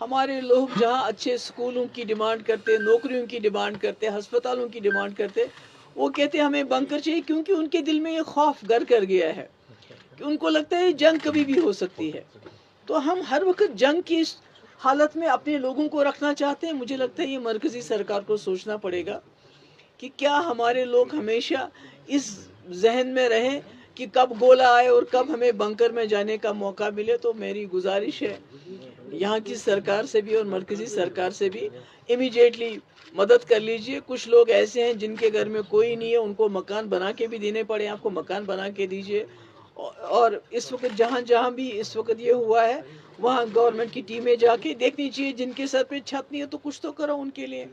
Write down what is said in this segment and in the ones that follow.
ہمارے لوگ جہاں اچھے سکولوں کی ڈیمانڈ کرتے، نوکریوں کی ڈیمانڈ کرتے، ہسپتالوں کی ڈیمانڈ کرتے، وہ کہتے ہمیں بنکر چاہیے، کیونکہ ان کے دل میں یہ خوف گر کر گیا ہے کہ ان کو لگتا ہے جنگ کبھی بھی ہو سکتی ہے۔ تو ہم ہر وقت جنگ کی اس حالت میں اپنے لوگوں کو رکھنا چاہتے ہیں۔ مجھے لگتا ہے یہ مرکزی سرکار کو سوچنا پڑے گا کہ کیا ہمارے لوگ ہمیشہ اس ذہن میں رہیں کہ کب گولہ آئے اور کب ہمیں بنکر میں جانے کا موقع ملے۔ تو میری گزارش ہے یہاں کی سرکار سے بھی اور مرکزی سرکار سے بھی، امیڈیٹلی مدد کر لیجئے۔ کچھ لوگ ایسے ہیں جن کے گھر میں کوئی نہیں ہے، ان کو مکان بنا کے بھی دینے پڑے، آپ کو مکان بنا کے دیجئے۔ اور اس وقت جہاں بھی اس وقت یہ ہوا ہے، وہاں گورنمنٹ کی ٹیمیں جا کے دیکھنی چاہیے، جن کے سر پہ چھت نہیں ہے تو کچھ تو کرو ان کے لیے۔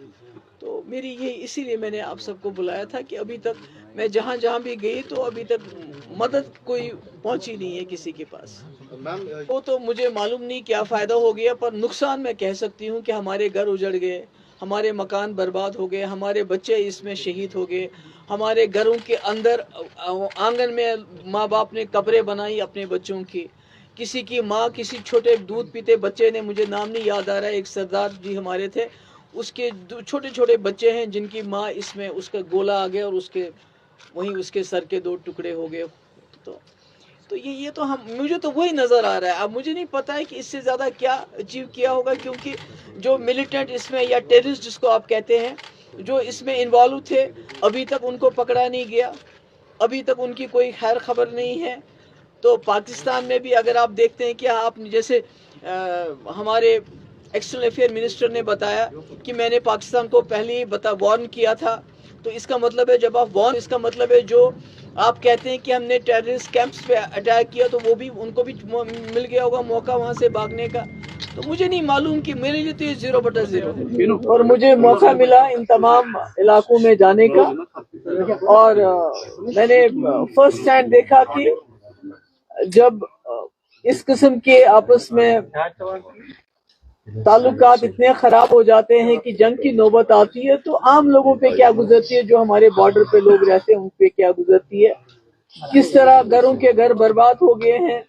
تو میری یہ اسی لیے میں نے آپ سب کو بلایا تھا کہ ابھی تک میں جہاں بھی گئی تو ابھی تک مدد کوئی پہنچی نہیں ہے کسی کے پاس۔ وہ تو مجھے معلوم نہیں کیا فائدہ ہو گیا، پر نقصان میں کہہ سکتی ہوں کہ ہمارے گھر اجڑ گئے، ہمارے مکان برباد ہو گئے، ہمارے بچے اس میں شہید ہو گئے، ہمارے گھروں کے اندر آنگن میں ماں باپ نے قبریں بنائی اپنے بچوں کی۔ کسی کی ماں، کسی چھوٹے دودھ پیتے بچے نے، مجھے نام نہیں یاد آ رہا ہے، ایک سردار جی ہمارے تھے، اس کے چھوٹے بچے ہیں جن کی ماں اس میں اس کا گولہ آ گیا اور وہیں اس کے سر کے 2 ٹکڑے ہو گئے۔ تو یہ تو مجھے تو وہی نظر آ رہا ہے۔ اب مجھے نہیں پتا ہے کہ اس سے زیادہ کیا اچیو کیا ہوگا، کیونکہ جو ملیٹنٹ اس میں یا ٹیررسٹ جس کو آپ کہتے ہیں، جو اس میں انوالو تھے، ابھی تک ان کو پکڑا نہیں گیا، ابھی تک ان کی کوئی خیر خبر نہیں ہے۔ تو پاکستان میں بھی اگر آپ دیکھتے ہیں کہ آپ جیسے ہمارے ایکسٹرنل افیئر منسٹر نے بتایا کہ میں نے پاکستان کو پہلے ہی وارن کیا تھا، تو اس کا مطلب ہے جب آپ وارن، اس کا مطلب ہے جو آپ کہتے ہیں کہ ہم نے ٹیررسٹ کیمپس پہ اٹیک کیا تو وہ بھی ان کو بھی مل گیا ہوگا موقع وہاں سے بھاگنے کا۔ تو مجھے نہیں معلوم، کہ میرے لیے تو یہ 0/0 ہے، اور مجھے موقع ملا ان تمام علاقوں میں جانے کا، اور میں نے فرسٹ ہینڈ دیکھا کہ جب اس قسم کے آپس میں تعلقات اتنے خراب ہو جاتے ہیں کہ جنگ کی نوبت آتی ہے، تو عام لوگوں پہ کیا گزرتی ہے، جو ہمارے بارڈر پہ لوگ رہتے ہیں ان پہ کیا گزرتی ہے، کس طرح گھروں کے گھر برباد ہو گئے ہیں،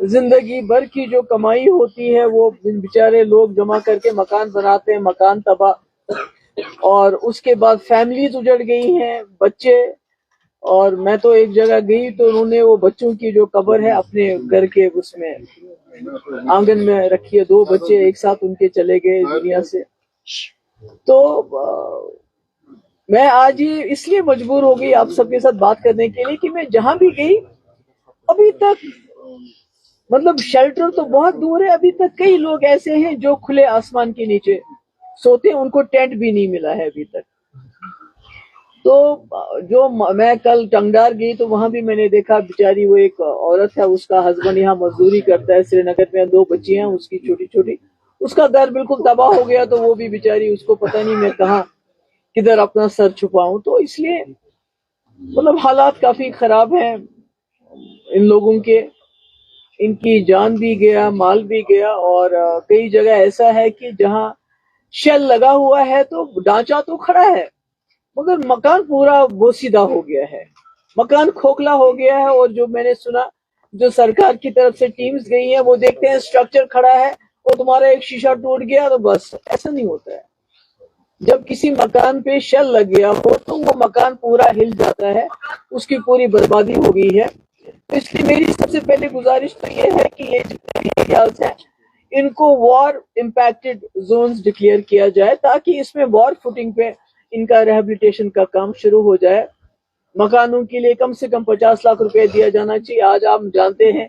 زندگی بھر کی جو کمائی ہوتی ہے وہ بیچارے لوگ جمع کر کے مکان بناتے ہیں، مکان تباہ، اور اس کے بعد فیملیز اجڑ گئی ہیں، بچے۔ اور میں تو ایک جگہ گئی تو انہوں نے وہ بچوں کی جو قبر ہے اپنے گھر کے اس میں آنگن میں رکھی ہے، 2 بچے ایک ساتھ ان کے چلے گئے دنیا سے۔ تو میں آج ہی اس لیے مجبور ہو گئی آپ سب کے ساتھ بات کرنے کے لیے کہ میں جہاں بھی گئی ابھی تک، مطلب شیلٹر تو بہت دور ہے، ابھی تک کئی لوگ ایسے ہیں جو کھلے آسمان کے نیچے سوتے ہیں، ان کو ٹینٹ بھی نہیں ملا ہے ابھی تک۔ تو جو میں کل ٹنگڈار گئی تو وہاں بھی میں نے دیکھا بیچاری، وہ ایک عورت ہے، اس کا ہسبینڈ یہاں مزدوری کرتا ہے سری نگر میں، 2 بچی ہیں اس کی چھوٹی، اس کا گھر بالکل تباہ ہو گیا، تو وہ بھی بیچاری، اس کو پتہ نہیں میں کدھر اپنا سر چھپاؤں۔ تو اس لیے مطلب حالات کافی خراب ہیں ان لوگوں کے، ان کی جان بھی گیا، مال بھی گیا، اور کئی جگہ ایسا ہے کہ جہاں شیل لگا ہوا ہے تو ڈھانچہ تو کھڑا ہے مگر مکان پورا بوسیدہ ہو گیا ہے، مکان کھوکھلا ہو گیا ہے۔ اور جو میں نے سنا، جو سرکار کی طرف سے ٹیمز گئی ہیں، وہ دیکھتے ہیں سٹرکچر کھڑا ہے اور تمہارا ایک شیشہ ٹوٹ گیا تو بس، ایسا نہیں ہوتا ہے۔ جب کسی مکان پہ شیل لگ گیا ہو تو وہ مکان پورا ہل جاتا ہے، اس کی پوری بربادی ہو گئی ہے۔ اس لیے میری سب سے پہلے گزارش تو یہ ہے کہ یہ جتنے بھی ایریاز ہیں ان کو وار امپیکٹڈ زونز ڈکلیئر کیا جائے، تاکہ اس میں وار فوٹنگ پہ ان کا ریہیبلیٹیشن کا کام شروع ہو جائے۔ مکانوں کے لیے کم سے کم 50 لاکھ روپے دیا جانا چاہیے۔ آج آپ جانتے ہیں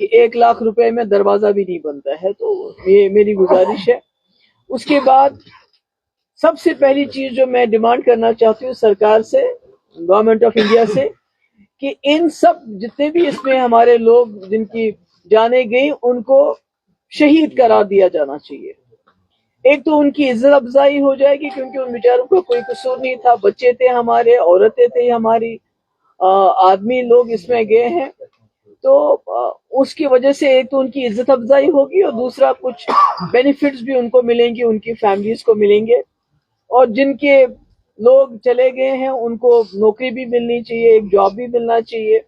کہ 1 لاکھ روپے میں دروازہ بھی نہیں بنتا ہے، تو یہ میری گزارش ہے۔ اس کے بعد سب سے پہلی چیز جو میں ڈیمانڈ کرنا چاہتی ہوں سرکار سے، گورنمنٹ آف انڈیا سے، کہ ان سب جتنے بھی اس میں ہمارے لوگ جن کی جانیں گئی ان کو شہید قرار دیا جانا چاہیے۔ ایک تو ان کی عزت افزائی ہو جائے گی، کیونکہ ان بیچاروں کا کوئی قصور نہیں تھا، بچے تھے ہمارے، عورتیں تھے ہماری، آدمی لوگ اس میں گئے ہیں، تو اس کی وجہ سے ایک تو ان کی عزت افزائی ہوگی، اور دوسرا کچھ بینیفٹس بھی ان کو ملیں گے، ان کی فیملیز کو ملیں گے، اور جن کے لوگ چلے گئے ہیں ان کو نوکری بھی ملنی چاہیے، ایک جاب بھی ملنا چاہیے۔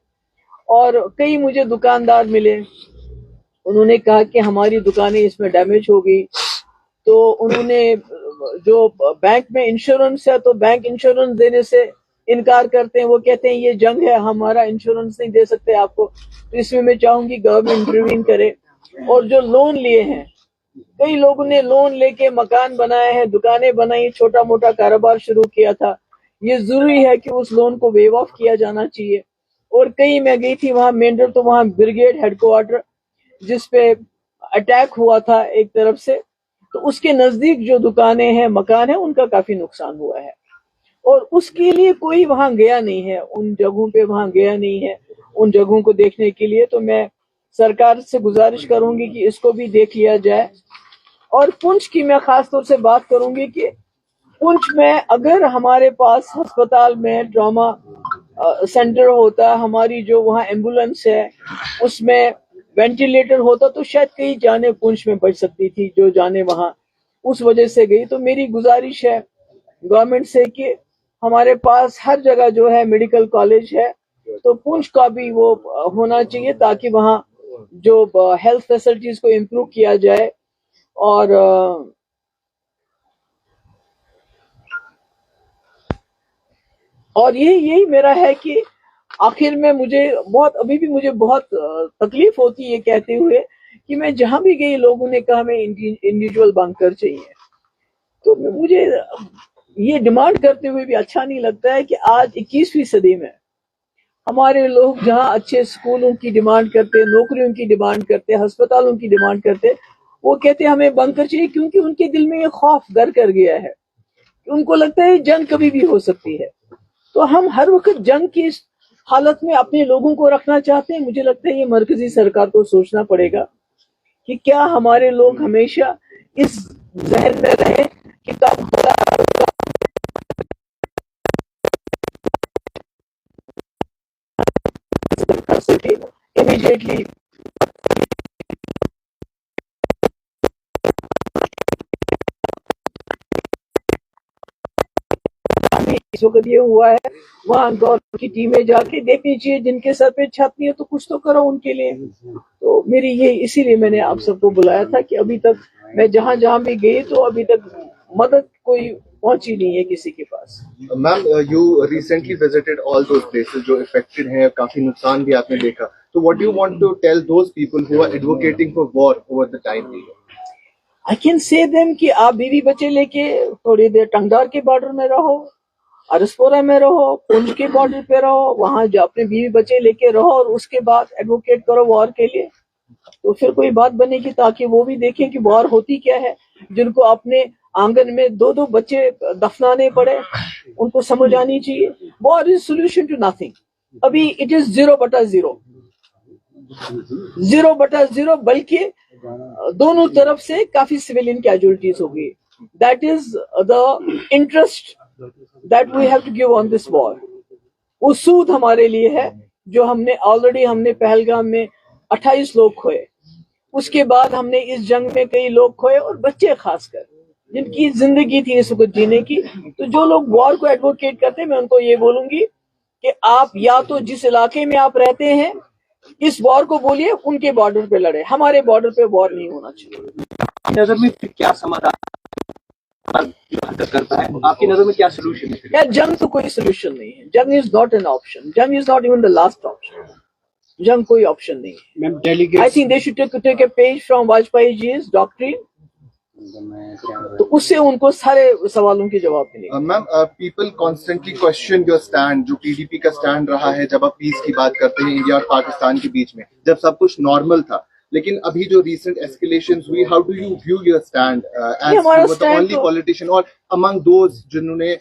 اور کئی مجھے دکاندار ملے، انہوں نے کہا کہ ہماری دکانیں اس میں ڈیمیج ہو گئی، تو انہوں نے جو بینک میں انشورنس ہے تو بینک انشورنس دینے سے انکار کرتے ہیں، وہ کہتے ہیں یہ جنگ ہے، ہمارا انشورنس نہیں دے سکتے آپ کو. تو اس میں چاہوں گی گورنمنٹ انٹروین کرے. اور جو لون لیے ہیں، کئی لوگوں نے لون لے کے مکان بنائے ہیں، دکانیں بنائی، چھوٹا موٹا کاروبار شروع کیا تھا، یہ ضروری ہے کہ اس لون کو ویو آف کیا جانا چاہیے. اور کئی میں گئی تھی وہاں مینڈر، تو وہاں بریگیڈ ہیڈ کوارٹر جس پہ اٹیک ہوا تھا ایک طرف سے، تو اس کے نزدیک جو دکانیں ہیں، مکان ہیں، ان کا کافی نقصان ہوا ہے. اور اس کے لیے کوئی وہاں گیا نہیں ہے، ان جگہوں پہ وہاں گیا نہیں ہے ان جگہوں کو دیکھنے کے لیے. تو میں سرکار سے گزارش کروں گی کہ اس کو بھی دیکھ لیا جائے. اور پونچھ کی میں خاص طور سے بات کروں گی کہ پونچھ میں اگر ہمارے پاس ہسپتال میں ٹراما سینٹر ہوتا، ہماری جو وہاں ایمبولینس ہے اس میں وینٹیلیٹر ہوتا، تو شاید کئی جانیں پونچھ میں بچ سکتی تھی جو جانیں وہاں اس وجہ سے گئی. تو میری گزارش ہے گورنمنٹ سے کہ ہمارے پاس ہر جگہ جو ہے میڈیکل کالج ہے، تو پونچھ کا بھی وہ ہونا چاہیے تاکہ وہاں جو ہیلتھ فیسلٹیز کو امپروو کیا جائے. اور یہی میرا ہے کہ آخر میں ابھی بھی مجھے بہت تکلیف ہوتی ہے یہ کہتے ہوئے کہ میں جہاں بھی گئی لوگوں نے کہا ہمیں انڈیویجول بنکر چاہیے. تو مجھے یہ ڈیمانڈ کرتے ہوئے بھی اچھا نہیں لگتا ہے کہ آج 21ویں صدی میں ہمارے لوگ جہاں اچھے اسکولوں کی ڈیمانڈ کرتے، نوکریوں کی ڈیمانڈ کرتے، ہسپتالوں کی ڈیمانڈ کرتے، وہ کہتے ہمیں بنکر چاہیے، کیونکہ ان کے دل میں یہ خوف گر کر گیا ہے. ان کو لگتا ہے جنگ کبھی بھی ہو سکتی ہے. تو ہم ہر وقت جنگ کی حالت میں اپنے لوگوں کو رکھنا چاہتے ہیں. مجھے لگتا ہے یہ مرکزی سرکار کو سوچنا پڑے گا کہ کیا ہمارے لوگ ہمیشہ اس ذہن میں رہے کہ کب امیڈیٹلی اس وقت یہ ہوا ہے وہاں گورنمنٹ کی ٹیمیں جا کے دیکھنی چاہیے، جن کے سر پہ چھت نہیں ہے تو کچھ تو کرو ان کے لیے. تو میری اسی لیے میں نے آپ سب کو بلایا تھا کہ ابھی تک میں جہاں بھی گئی تو ابھی تک مدد کوئی پہنچی نہیں ہے کسی کے پاس. Ma'am you recently visited all those places جو افیکٹڈ ہیں، کافی نقصان بھی آپ نے دیکھا. تو what you want to tell those people who are advocating for war over the time period? I can say them کہ آپ بیوی بچے لے کے تھوڑی دیر ٹنگدار کے بارڈر میں رہو، ارسپورہ میں رہو، پونچھ کے بارڈر پہ رہو، وہاں جو اپنے بیوی بچے لے کے رہو اور اس کے بعد ایڈوکیٹ کرو وار کے لیے. تو پھر کوئی بات بنے گی تاکہ وہ بھی دیکھیں کہ وار ہوتی کیا ہے. جن کو اپنے آنگن میں 2 بچے دفنانے پڑے ان کو سمجھ آنی چاہیے وار از سولوشن ٹو نتھنگ. ابھی اٹ از 0/0 0/0 بلکہ دونوں طرف سے کافی سویلین کیجولیٹیز ہو گئی. That is the interest that we have to give on this war. وہ سود ہمارے لیے ہے جو ہم نے پہلگام میں 28 لوگ کھوئے. اس کے بعد ہم نے اس جنگ میں کئی لوگ کھوئے اور بچے خاص کر جن کی زندگی تھی اس وقت جینے کی. تو جو لوگ وار کو ایڈوکیٹ کرتے ہیں میں ان کو یہ بولوں گی کہ آپ یا تو جس علاقے میں آپ رہتے ہیں اس وار کو بولیے ان کے بارڈر پہ لڑے، ہمارے بارڈر پہ وار نہیں ہونا چاہیے. نظر میں کیا سمادھان کرتا ہے آپ کی نظر میں کیا سولوشن ہے؟ یار جنگ تو کوئی سولوشن نہیں ہے. جنگ از ناٹ این آپشن. جنگ is not even the last option. جنگ کوئی آپشن نہیں ہے. I think they should take a page from Vajpayee ji's doctrine. تو اس سے ان کو سارے سوالوں کے جواب ملے گا. Ma'am people constantly question your stand, جو پی ڈی پی کا اسٹینڈ رہا ہے جب آپ پیس کی بات کرتے ہیں انڈیا اور پاکستان کے بیچ میں، جب سب کچھ نارمل تھا. لیکن ابھی جو ریسنٹ ایسکیلیشنز ہوئی، how do you view your stand as the only politician or among those جنہوں نے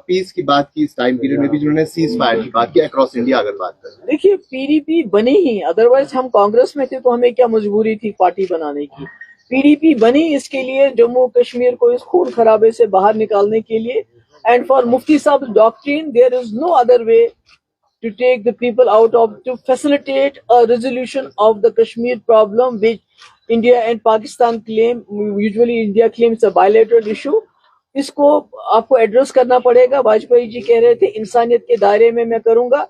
پیس کی بات کی اس ٹائم پیریڈ میں بھی، جنہوں نے سیز فائر کی بات کی اکراس انڈیا اگر بات کریں؟ دیکھیے پی ڈی پی بنی ہی، ادروائز ہم کانگریس میں تھے تو ہمیں کیا مجبوری تھی پارٹی بنانے کی. پی ڈی پی بنی اس کے لیے جموں کشمیر کو اس خون خرابے سے باہر نکالنے کے لیے. اینڈ فار مفتی صاحب doctrine there is no other way to take the people out of, to facilitate a resolution of the Kashmir problem which India and Pakistan claim. Usually India claims a bilateral issue. اس کو آپ کو address کرنا پڑے گا. واجپئی جی کہہ رہے تھے انسانیت کے دائرے میں کروں گا.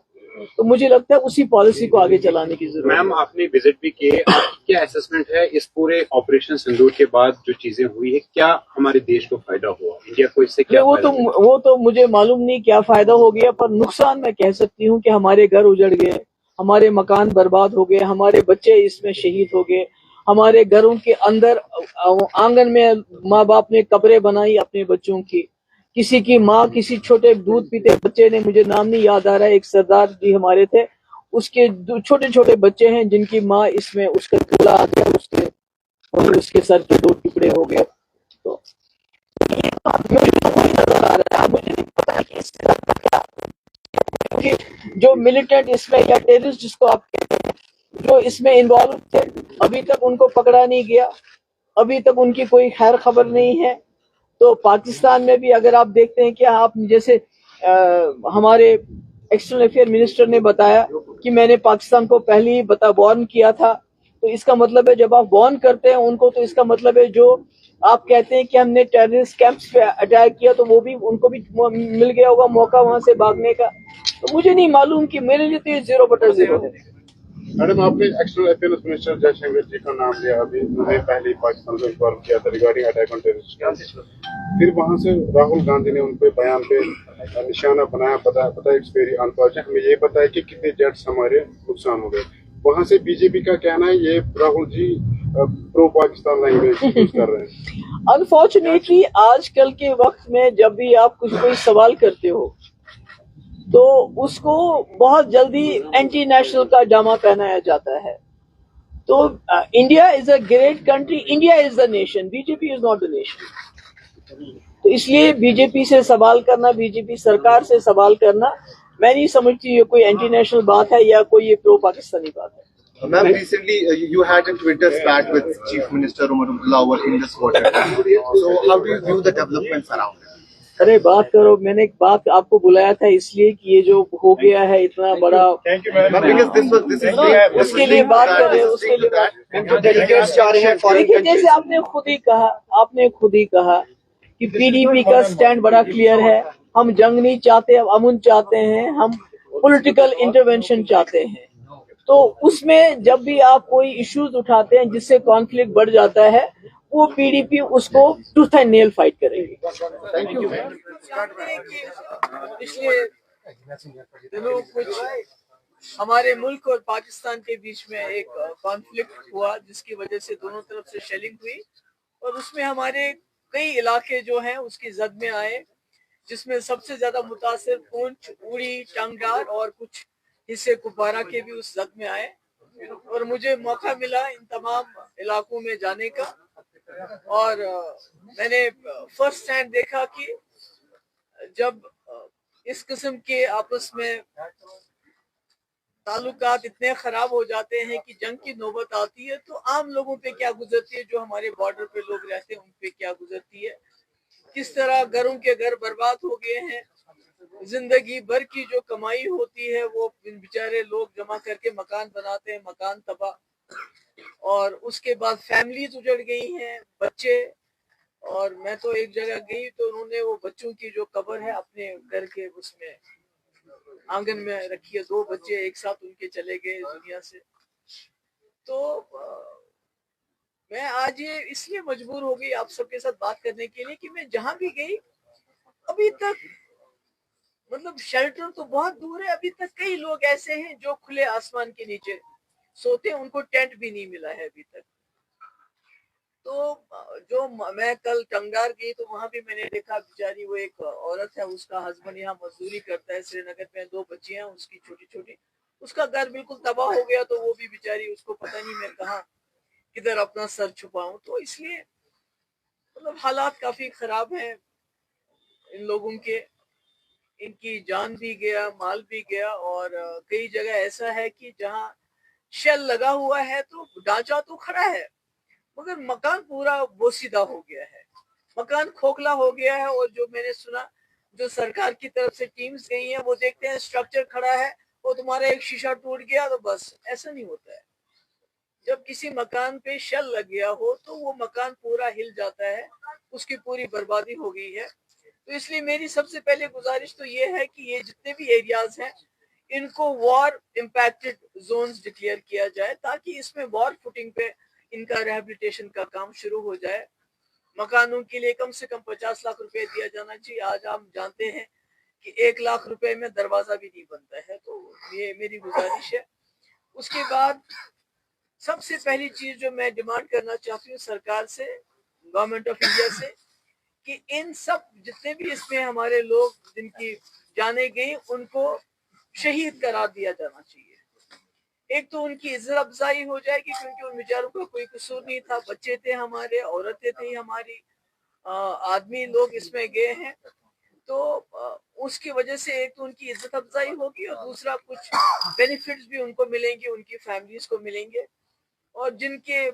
تو مجھے لگتا ہے اسی پالیسی کو آگے چلانے کی ضرورت ہے. میم آپ نے وزٹ بھی کیے، آپ کی کیا اسسمنٹ ہے اس پورے آپریشن سندور کے بعد جو چیزیں ہوئی ہے، کیا ہمارے دیش کو فائدہ ہوا، انڈیا کو اس سے کیا فائدہ ہوا؟ وہ تو مجھے معلوم نہیں کیا فائدہ ہو گیا، پر نقصان میں کہہ سکتی ہوں کہ ہمارے گھر اجڑ گئے، ہمارے مکان برباد ہو گئے، ہمارے بچے اس میں شہید ہو گئے، ہمارے گھروں کے اندر آنگن میں ماں باپ نے قبریں بنائی اپنے بچوں کی. کسی کی ماں کسی چھوٹے دودھ پیتے بچے نے، مجھے نام نہیں یاد آ رہا ہے، ایک سردار جی ہمارے تھے، اس کے چھوٹے چھوٹے بچے ہیں جن کی ماں اس میں اس کا گولا آ گیا، اس کے سر کے 2 ٹکڑے ہو گئے. تو نظر آ رہا ہے، مجھے نہیں پتا کہ اس سے کیا، جو ملیٹنٹ اس میں یا ٹیررسٹ جس کو آپ کہتے ہیں جو اس میں انوالو تھے، ابھی تک ان کو پکڑا نہیں گیا، ابھی تک ان کی کوئی خیر خبر نہیں ہے. تو پاکستان میں بھی اگر آپ دیکھتے ہیں کہ آپ جیسے ہمارے ایکسٹرنل افیئر منسٹر نے بتایا کہ میں نے پاکستان کو پہلے ہی وارن کیا تھا، تو اس کا مطلب ہے جب آپ وارن کرتے ہیں ان کو تو اس کا مطلب ہے جو آپ کہتے ہیں کہ ہم نے ٹیررسٹ کیمپس پہ اٹیک کیا تو وہ بھی ان کو بھی مل گیا ہوگا موقع وہاں سے بھاگنے کا. تو مجھے نہیں معلوم کہ میرے لیے تو یہ 0/0 ہے. میڈم آپ نے ایکسٹرنل افیئرز منسٹر جے شنکر جی کا نام لیا، ابھی انہوں نے پہلے ہی پاکستان کو انفارم کیا تھا ریگارڈنگ اٹیک آن ٹیررسٹ، پھر وہاں سے راہل گاندھی نے ان پہ بیان پہ نشانہ بنایا، پتا اٹس ویری انفارچونیٹ، ہمیں یہ پتا ہے کہ کتنے جیٹس ہمارے نقصان ہو گئے. وہاں سے بی جے پی کا کہنا ہے یہ راہل جی پرو پاکستان لینگویج یوز کر رہے ہیں. انفارچونیٹلی آج کل کے وقت میں جب بھی آپ کوئی سوال کرتے ہو تو اس کو بہت جلدی اینٹی نیشنل کا جامع پہنایا جاتا ہے. تو India is a great country, India is the nation, B J P is not the nation. تو اس لیے بی جے پی سے سوال کرنا، بی جے پی سرکار سے سوال کرنا، میں نہیں سمجھتی یہ کوئی اینٹی نیشنل بات ہے یا کوئی یہ پرو پاکستانی بات ہے. Ma'am, recently you had a Twitter spat with Chief Minister Umar Abdullah over Indus water. So how do you view the developments around it? ارے بات کرو، میں نے ایک بات آپ کو بلایا تھا اس لیے کہ یہ جو ہو گیا ہے اتنا بڑا، اس کے لیے بات کر رہے، اس کے لیے جیسے آپ نے خود ہی کہا کہ پی ڈی پی کا سٹینڈ بڑا کلیئر ہے، ہم جنگ نہیں چاہتے، ہم امن چاہتے ہیں، ہم پولیٹیکل انٹرونشن چاہتے ہیں. تو اس میں جب بھی آپ کوئی ایشوز اٹھاتے ہیں جس سے کانفلکٹ بڑھ جاتا ہے، وہ پی ڈی پی اس کو ٹوتھ اینڈ نیل فائٹ کرے گی. پچھلے دنوں کچھ ہمارے ملک اور پاکستان کے بیچ میں ایک کانفلکٹ ہوا جس کی وجہ سے دونوں طرف سے شیلنگ ہوئی، اور اس میں ہمارے کئی علاقے جو ہیں اس کی زد میں آئے، جس میں سب سے زیادہ متاثر پونچھ، اوڑی، ٹانگڈار اور کچھ حصے کپوارہ کے بھی اس زد میں آئے. اور مجھے موقع ملا ان تمام علاقوں میں جانے کا، اور میں نے فرسٹ ہینڈ دیکھا کہ جب اس قسم کے آپس میں تعلقات اتنے خراب ہو جاتے ہیں کہ جنگ کی نوبت آتی ہے تو عام لوگوں پہ کیا گزرتی ہے، جو ہمارے بارڈر پہ لوگ رہتے ہیں ان پہ کیا گزرتی ہے، کس طرح گھروں کے گھر برباد ہو گئے ہیں، زندگی بھر کی جو کمائی ہوتی ہے وہ بیچارے لوگ جمع کر کے مکان بناتے ہیں، مکان تباہ، اور اس کے بعد فیملیز اجڑ گئی ہیں، بچے. اور میں تو ایک جگہ گئی تو انہوں نے وہ بچوں کی جو قبر ہے اپنے گھر کے اس میں آنگن میں رکھی ہے، 2 بچے ایک ساتھ ان کے چلے گئے دنیا سے. تو میں آج یہ اس لیے مجبور ہو گئی آپ سب کے ساتھ بات کرنے کے لیے کہ میں جہاں بھی گئی ابھی تک مطلب شیلٹر تو بہت دور ہے، ابھی تک کئی لوگ ایسے ہیں جو کھلے آسمان کے نیچے سوتے ہیں، ان کو ٹینٹ بھی نہیں ملا ہے ابھی تک. تو جو میں کل ٹنگار گئی تو وہاں بھی میں نے دیکھا بیچاری وہ ایک عورت ہے، اس کا ہسبینڈ یہاں مزدوری کرتا ہے سری نگر میں، 2 بچیاں ہیں اس کی چھوٹی چھوٹی، اس کا گھر بالکل تباہ ہو گیا تو وہ بھی بیچاری، اس کو پتہ نہیں میں کہاں کدھر اپنا سر چھپاؤں. تو اس لیے مطلب حالات کافی خراب ہیں ان لوگوں کے، ان کی جان بھی گیا، مال بھی گیا، اور کئی جگہ ایسا ہے کہ جہاں شیل لگا ہوا ہے تو ڈھانچہ تو کھڑا ہے مگر مکان پورا بوسیدہ ہو گیا ہے، مکان کھوکھلا ہو گیا ہے. اور جو میں نے سنا جو سرکار کی طرف سے ٹیمز گئی ہیں وہ دیکھتے ہیں اسٹرکچر کھڑا ہے، وہ تمہارا ایک شیشہ ٹوٹ گیا تو بس، ایسا نہیں ہوتا ہے. جب کسی مکان پہ شل لگ گیا ہو تو وہ مکان پورا ہل جاتا ہے، اس کی پوری بربادی ہو گئی ہے. تو اس لیے میری سب سے پہلے گزارش تو یہ ہے کہ یہ جتنے بھی ایریاز ہیں ان کو وار امپیکٹڈ زونز ڈکلیئر کیا جائے تاکہ اس میں وار فوٹنگ پہ ان کا ریہیبلیٹیشن کا کام شروع ہو جائے. مکانوں کے لیے کم سے کم 50 لاکھ روپے دیا جانا چاہیے. آج ہم جانتے ہیں کہ 1 لاکھ روپے میں دروازہ بھی نہیں بنتا ہے. تو یہ میری گزارش ہے. اس کے بعد سب سے پہلی چیز جو میں ڈیمانڈ کرنا چاہتی ہوں سرکار سے, گورنمنٹ آف انڈیا سے, کہ ان سب جتنے بھی اس میں ہمارے لوگ جن کی جانیں گئی ان کو شہید قرار دیا جانا چاہیے. ایک تو ان کی عزت افزائی ہو جائے گی کیونکہ ان بیچاروں کا کوئی قصور نہیں تھا. بچے تھے ہمارے, عورتیں تھیں ہماری, آدمی لوگ اس میں گئے ہیں. تو اس کی وجہ سے ایک تو ان کی عزت افزائی ہوگی اور دوسرا کچھ بینیفٹس بھی ان کو ملیں گے, ان کی فیملیز کو ملیں گے. اور جن کے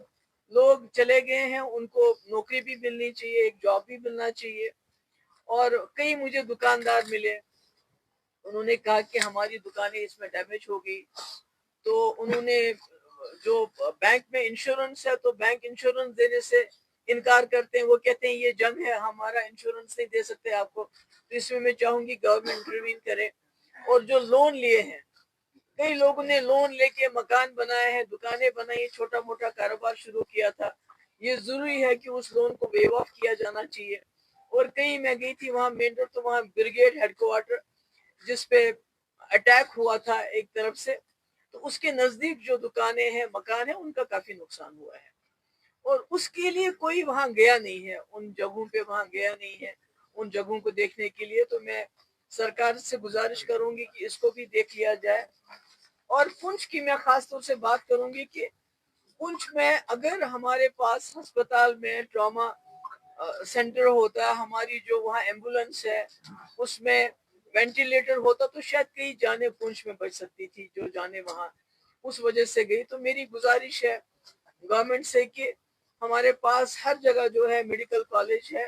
لوگ چلے گئے ہیں ان کو نوکری بھی ملنی چاہیے, ایک جاب بھی ملنا چاہیے. اور کئی مجھے دکاندار ملے, انہوں نے کہا کہ ہماری دکانیں اس میں ڈیمیج ہو گئی. تو انہوں نے جو بینک میں انشورنس ہے تو بینک انشورنس دینے سے انکار کرتے ہیں. وہ کہتے ہیں یہ جنگ ہے, ہمارا انشورنس نہیں دے سکتے آپ کو. تو اس میں چاہوں گی گورنمنٹ انٹروین کرے. اور جو لون لیے ہیں, کئی لوگوں نے لون لے کے مکان بنائے ہیں, دکانیں بنائی, چھوٹا موٹا کاروبار شروع کیا تھا. یہ ضروری ہے کہ اس لون کو ویو آف کیا جانا چاہیے. اور کہیں میں گئی تھی وہاں مین روڈ, تو وہاں بریگیڈ ہیڈ کوارٹر جس پہ اٹیک ہوا تھا ایک طرف سے, تو اس کے نزدیک جو دکانیں ہیں, مکان ہیں, ان کا کافی نقصان ہوا ہے. اور اس کے لیے کوئی وہاں گیا نہیں ہے, ان جگہوں پہ وہاں گیا نہیں ہے ان جگہوں کو دیکھنے کے لیے. تو میں سرکار سے گزارش کروں گی کہ اس کو بھی دیکھ لیا جائے. اور پنچ کی میں خاص طور سے بات کروں گی کہ پنچ میں اگر ہمارے پاس ہسپتال میں ٹراما سینٹر ہوتا, ہماری جو وہاں ایمبولینس ہے اس میں وینٹیلیٹر ہوتا, تو شاید کئی جانیں پنچ میں بچ سکتی تھی جو جانیں وہاں اس وجہ سے گئی. تو میری گزارش ہے گورنمنٹ سے کہ ہمارے پاس ہر جگہ جو ہے میڈیکل کالج ہے,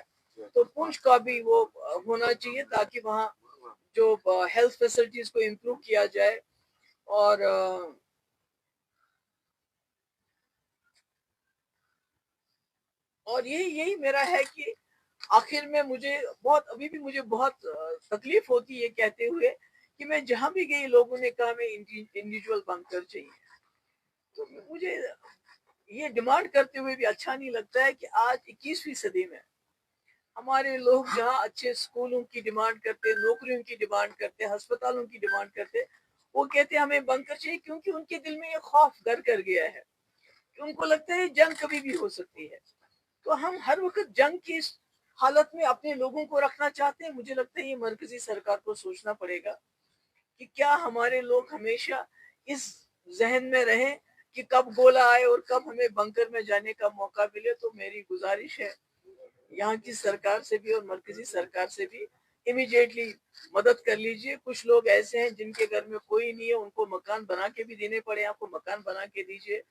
تو پنچ کا بھی وہ ہونا چاہیے تاکہ وہاں جو ہیلتھ فیسلٹیز کو امپروو کیا جائے. اور یہی میرا ہے کہ آخر میں مجھے بہت تکلیف ہوتی ہے کہتے ہوئے کہ میں جہاں بھی گئی لوگوں نے کہا میں انڈیویجول بنکر چاہیے. تو مجھے یہ ڈیمانڈ کرتے ہوئے بھی اچھا نہیں لگتا ہے کہ آج 21ویں صدی میں ہمارے لوگ جہاں اچھے اسکولوں کی ڈیمانڈ کرتے, نوکریوں کی ڈیمانڈ کرتے, ہسپتالوں کی ڈیمانڈ کرتے, وہ کہتے ہیں ہمیں بنکر چاہیے کیونکہ ان کے دل میں یہ خوف گھر کر گیا ہے کہ ان کو لگتا ہے جنگ کبھی بھی ہو سکتی ہے. تو ہم ہر وقت جنگ کی حالت میں اپنے لوگوں کو رکھنا چاہتے ہیں. مجھے لگتا ہے یہ مرکزی سرکار کو سوچنا پڑے گا کہ کیا ہمارے لوگ ہمیشہ اس ذہن میں رہیں کہ کب گولہ آئے اور کب ہمیں بنکر میں جانے کا موقع ملے. تو میری گزارش ہے یہاں کی سرکار سے بھی اور مرکزی سرکار سے بھی امیڈیٹلی مدد کر لیجئے. کچھ لوگ ایسے ہیں جن کے گھر میں کوئی نہیں ہے, ان کو مکان بنا کے بھی دینے پڑے, آپ کو مکان بنا کے دیجئے.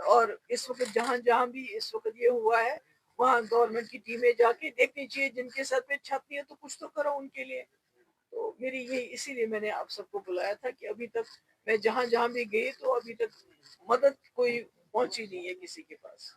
اور اس وقت جہاں بھی اس وقت یہ ہوا ہے وہاں گورنمنٹ کی ٹیمیں جا کے دیکھنی چاہیے, جن کے سر پہ چھت نہیں ہے تو کچھ تو کرو ان کے لیے. تو میری یہ اسی لیے میں نے آپ سب کو بلایا تھا کہ ابھی تک میں جہاں بھی گئی تو ابھی تک مدد کوئی پہنچی نہیں ہے کسی کے پاس.